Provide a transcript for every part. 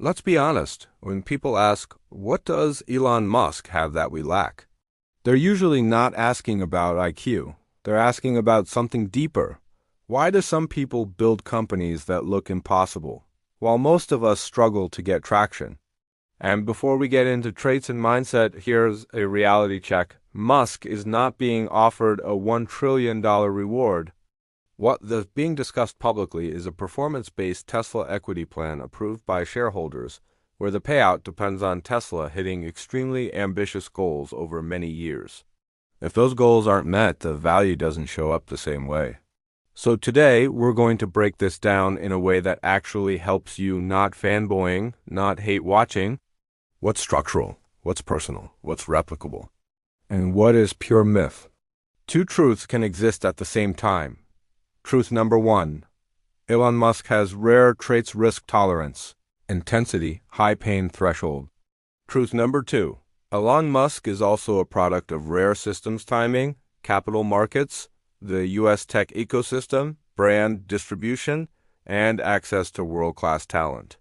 Let's be honest, when people ask, what does Elon Musk have that we lack? They're usually not asking about IQ. They're asking about something deeper. Why do some people build companies that look impossible, while most of us struggle to get traction? And before we get into traits and mindset, here's a reality check. Musk is not being offered a $1 trillion reward. What is being discussed publicly is a performance-based Tesla equity plan approved by shareholders, where the payout depends on Tesla hitting extremely ambitious goals over many years. If those goals aren't met, the value doesn't show up the same way. So today, we're going to break this down in a way that actually helps you not fanboying, not hate watching. What's structural? What's personal? What's replicable? And what is pure myth? Two truths can exist at the same time. Truth number one, Elon Musk has rare traits risk tolerance, intensity, high pain threshold. Truth number two, Elon Musk is also a product of rare systems timing, capital markets, the U.S. tech ecosystem, brand distribution, and access to world-class talent.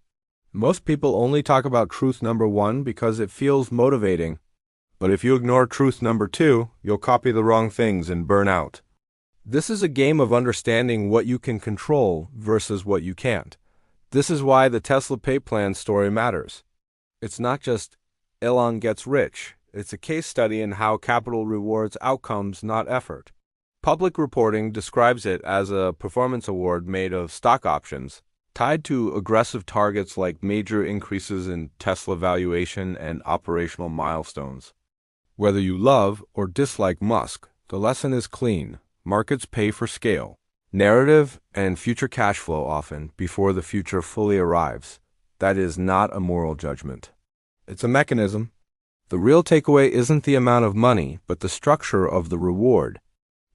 Most people only talk about truth number one because it feels motivating. But if you ignore truth number two, you'll copy the wrong things and burn out. This is a game of understanding what you can control versus what you can't. This is why the Tesla pay plan story matters. It's not just Elon gets rich. It's a case study in how capital rewards outcomes, not effort. Public reporting describes it as a performance award made of stock options, tied to aggressive targets like major increases in Tesla valuation and operational milestones. Whether you love or dislike Musk, the lesson is clean. Markets pay for scale, narrative, and future cash flow often before the future fully arrives. That is not a moral judgment. It's a mechanism. The real takeaway isn't the amount of money, but the structure of the reward.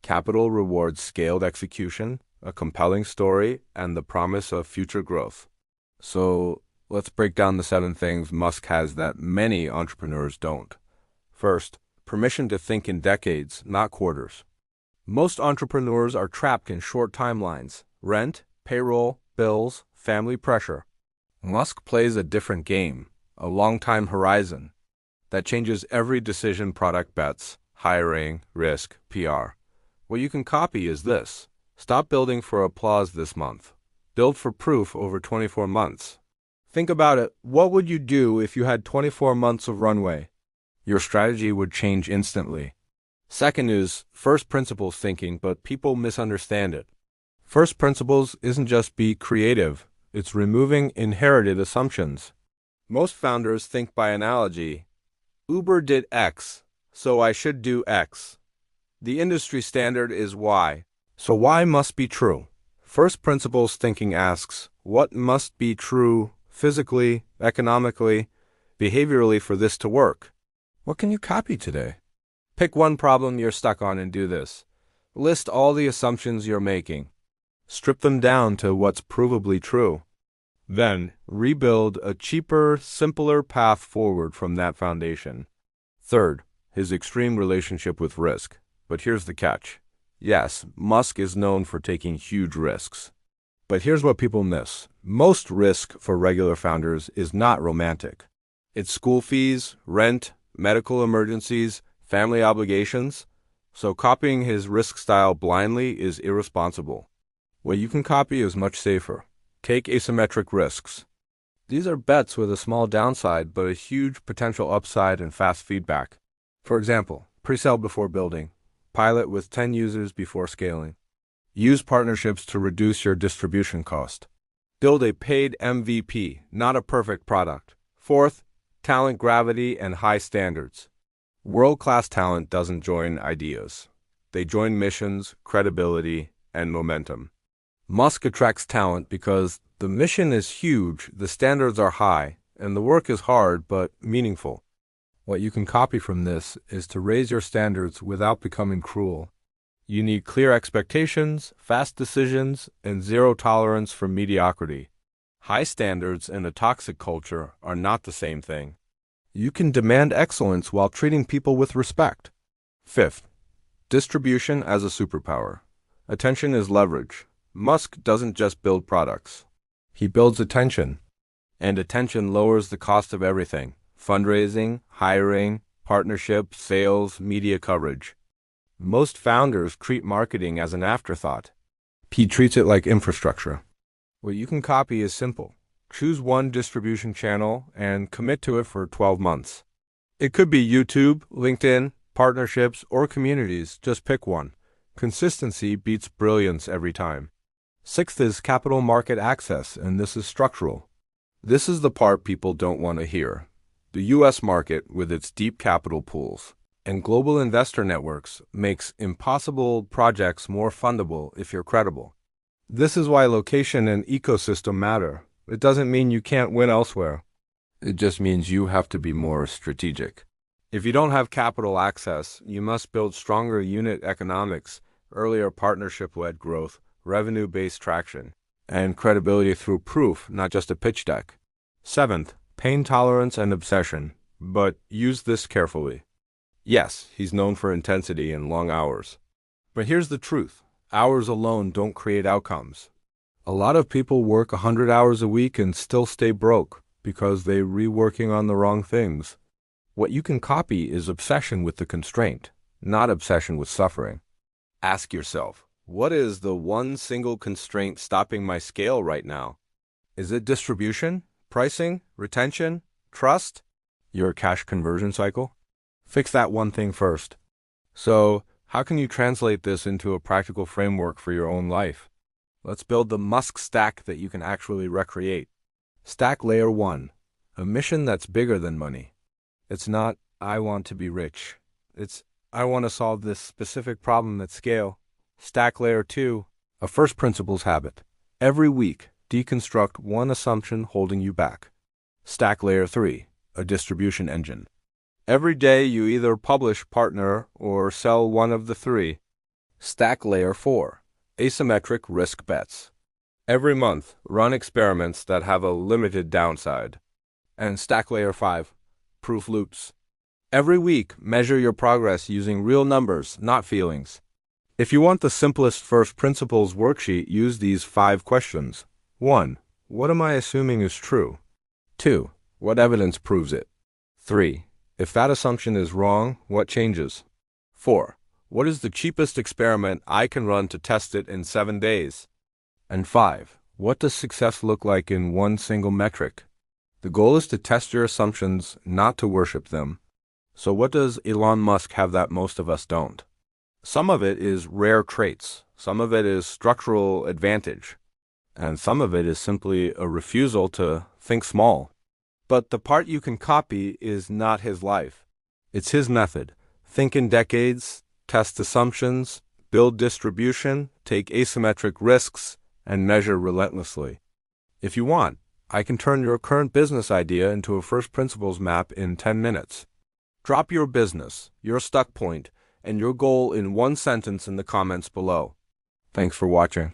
Capital rewards scaled execution, a compelling story, and the promise of future growth. So let's break down the 7 things Musk has that many entrepreneurs don't. First, permission to think in decades, not quarters. Most entrepreneurs are trapped in short timelines: rent, payroll, bills, family pressure. Musk plays a different game, a long-time horizon, that changes every decision: product bets, hiring, risk, PR. What you can copy is this: stop building for applause this month. Build for proof over 24 months. Think about it. What would you do if you had 24 months of runway? Your strategy would change instantly. Second is first principles thinking, but people misunderstand it. First principles isn't just be creative, it's removing inherited assumptions. Most founders think by analogy. Uber did X, so I should do X. The industry standard is Y, so Y must be true. First principles thinking asks, what must be true physically, economically, behaviorally for this to work? What can you copy today? Pick one problem you're stuck on and do this. List all the assumptions you're making. Strip them down to what's provably true. Then, rebuild a cheaper, simpler path forward from that foundation. Third, his extreme relationship with risk. But here's the catch. Yes, Musk is known for taking huge risks. But here's what people miss. Most risk for regular founders is not romantic. It's school fees, rent, medical emergencies, family obligations, so copying his risk style blindly is irresponsible. What you can copy is much safer. Take asymmetric risks. These are bets with a small downside but a huge potential upside and fast feedback. For example, pre-sell before building. Pilot with 10 users before scaling. Use partnerships to reduce your distribution cost. Build a paid MVP, not a perfect product. Fourth, talent gravity and high standards. World-class talent doesn't join ideas. They join missions, credibility, and momentum. Musk attracts talent because the mission is huge, the standards are high, and the work is hard but meaningful. What you can copy from this is to raise your standards without becoming cruel. You need clear expectations, fast decisions, and zero tolerance for mediocrity. High standards and a toxic culture are not the same thing. You can demand excellence while treating people with respect. Fifth, distribution as a superpower. Attention is leverage. Musk doesn't just build products. He builds attention. And attention lowers the cost of everything: fundraising, hiring, partnerships, sales, media coverage. Most founders treat marketing as an afterthought. He treats it like infrastructure. What you can copy is simple. Choose one distribution channel and commit to it for 12 months. It could be YouTube, LinkedIn, partnerships, or communities. Just pick one. Consistency beats brilliance every time. Sixth is capital market access, and this is structural. This is the part people don't want to hear. The U.S. market, with its deep capital pools and global investor networks, makes impossible projects more fundable if you're credible. This is why location and ecosystem matter. It doesn't mean you can't win elsewhere. It just means you have to be more strategic. If you don't have capital access, you must build stronger unit economics, earlier partnership-led growth, revenue-based traction, and credibility through proof, not just a pitch deck. Seventh, pain tolerance and obsession, but use this carefully. Yes, he's known for intensity and long hours. But here's the truth. Hours alone don't create outcomes. A lot of people work 100 hours a week and still stay broke because they're reworking on the wrong things. What you can copy is obsession with the constraint, not obsession with suffering. Ask yourself, what is the one single constraint stopping my scale right now? Is it distribution, pricing, retention, trust? Your cash conversion cycle? Fix that one thing first. So, how can you translate this into a practical framework for your own life? Let's build the Musk stack that you can actually recreate. Stack layer 1, a mission that's bigger than money. It's not, I want to be rich. It's, I want to solve this specific problem at scale. Stack layer 2, a first principles habit. Every week, deconstruct one assumption holding you back. Stack layer 3, a distribution engine. Every day you either publish, partner, or sell one of the three. Stack layer 4, asymmetric risk bets. Every month, run experiments that have a limited downside. And stack layer 5, proof loops. Every week, measure your progress using real numbers, not feelings. If you want the simplest first principles worksheet, use these 5 questions. 1. What am I assuming is true? 2. What evidence proves it? 3. If that assumption is wrong, what changes? 4. What is the cheapest experiment I can run to test it in 7 days? And 5. What does success look like in one single metric? The goal is to test your assumptions, not to worship them. So what does Elon Musk have that most of us don't? Some of it is rare traits. Some of it is structural advantage. And some of it is simply a refusal to think small. But the part you can copy is not his life. It's his method. Think in decades, test assumptions, build distribution, take asymmetric risks, and measure relentlessly. If you want, I can turn your current business idea into a first principles map in 10 minutes. Drop your business, your stuck point, and your goal in one sentence in the comments below. Thanks for watching.